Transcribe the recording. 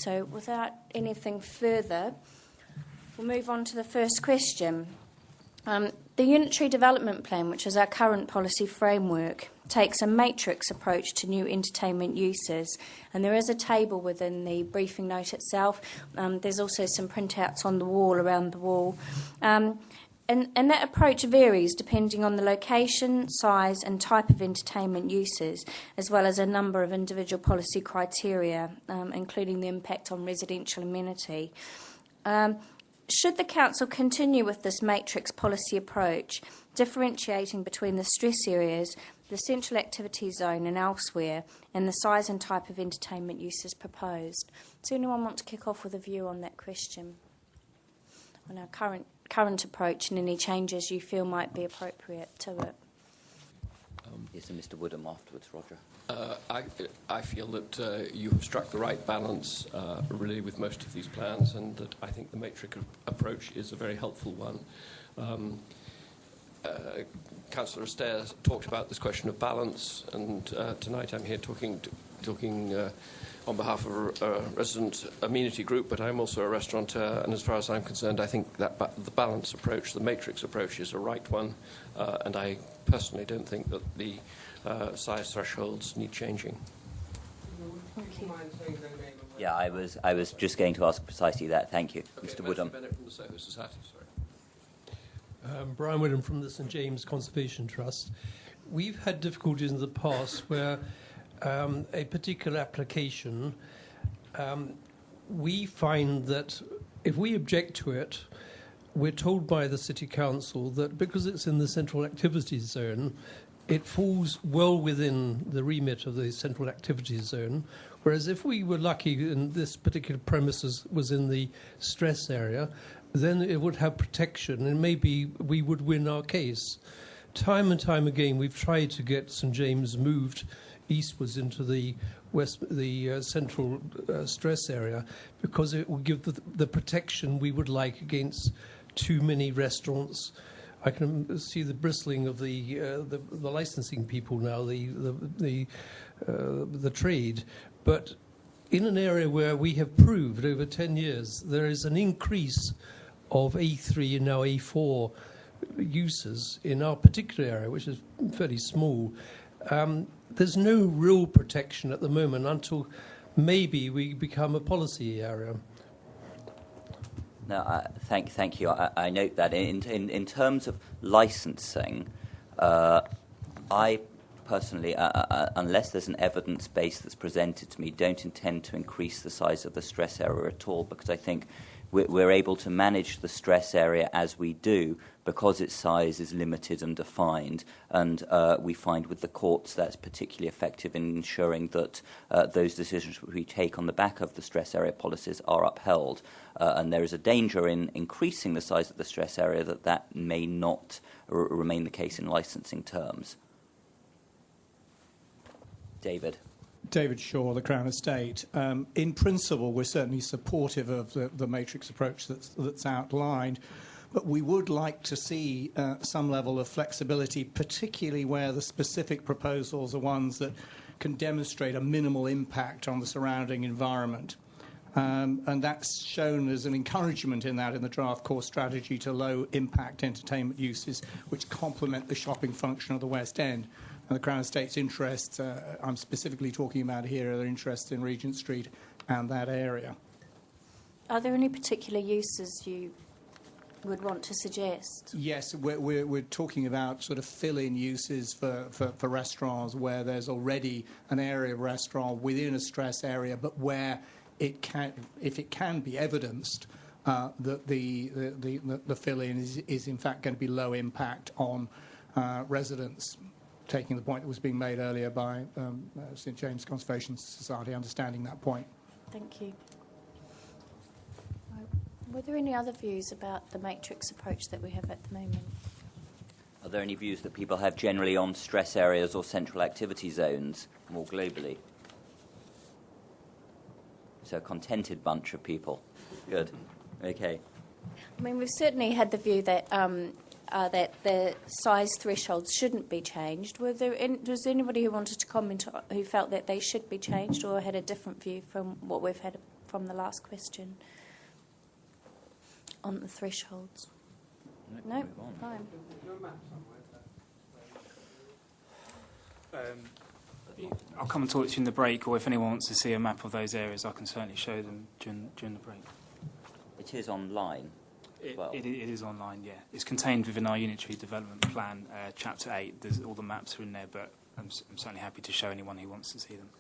So without anything further, we'll move on to the first question. The Unitary Development Plan, which is our current policy framework, takes a matrix approach to new entertainment uses, and there is a table within the briefing note itself. There's also some printouts on the wall, around the wall. And that approach varies depending on the location, size and type of entertainment uses, as well as a number of individual policy criteria, including the impact on residential amenity. Should the Council continue with this matrix policy approach, differentiating between the stress areas, the central activity zone and elsewhere, and the size and type of entertainment uses proposed? Does anyone want to kick off with a view on that question, on our current approach and any changes you feel might be appropriate to it? Yes, and Mr. Woodham afterwards, Roger. I feel that you have struck the right balance really with most of these plans, and that I think the matrix approach is a very helpful one. Councillor Astaire talked about this question of balance, and tonight I'm here talking on behalf of a resident amenity group, but I'm also a restaurateur, and as far as I'm concerned, I think that the balance approach, the matrix approach, is the right one, and I personally don't think that the size thresholds need changing. Yeah, I was just going to ask precisely that. Thank you. Okay, Mr. Woodham. Bennett from the Soho Society, sorry. Brian Woodham from the St James Conservation Trust. We've had difficulties in the past where a particular application, we find that if we object to it, we're told by the City Council that because it's in the Central Activities Zone, it falls well within the remit of the Central Activities Zone, whereas if we were lucky and this particular premises was in the stress area, then it would have protection and maybe we would win our case. Time and time again, we've tried to get St James moved eastwards into the central stress area because it will give the protection we would like against too many restaurants. I can see the bristling of the licensing people now, the trade, but in an area where we have proved over 10 years there is an increase of A3 and now A4 uses in our particular area, which is fairly small. There's no real protection at the moment until maybe we become a policy area. No, thank you. I note that in terms of licensing, I personally, unless there's an evidence base that's presented to me, don't intend to increase the size of the stress area at all, because I think we're able to manage the stress area as we do because its size is limited and defined, and we find with the courts that's particularly effective in ensuring that those decisions we take on the back of the stress area policies are upheld. And there is a danger in increasing the size of the stress area that may not remain the case in licensing terms. David Shaw, the Crown Estate. In principle, we're certainly supportive of the matrix approach that's outlined, but we would like to see some level of flexibility, particularly where the specific proposals are ones that can demonstrate a minimal impact on the surrounding environment. And that's shown as an encouragement in the draft core strategy to low-impact entertainment uses, which complement the shopping function of the West End. And the Crown Estate's interests, I'm specifically talking about here, are their interests in Regent Street and that area. Are there any particular uses you would want to suggest? Yes, we're talking about sort of fill-in uses for restaurants where there's already an area of restaurant within a stress area, but where it can, if it can be evidenced that the fill-in is in fact going to be low impact on residents. Taking the point that was being made earlier by St James Conservation Society, understanding that point. Thank you. Were there any other views about the matrix approach that we have at the moment? Are there any views that people have generally on stress areas or central activity zones more globally? So a contented bunch of people. Good. Okay. I mean, we've certainly had the view that that the size thresholds shouldn't be changed. Was there anybody who wanted to comment who felt that they should be changed or had a different view from what we've had from the last question on the thresholds. No, fine. I'll come and talk to you in the break, or if anyone wants to see a map of those areas, I can certainly show them during the break. It is online as well. It is online, yeah. It's contained within our unitary development plan, Chapter 8. All the maps are in there, but I'm certainly happy to show anyone who wants to see them.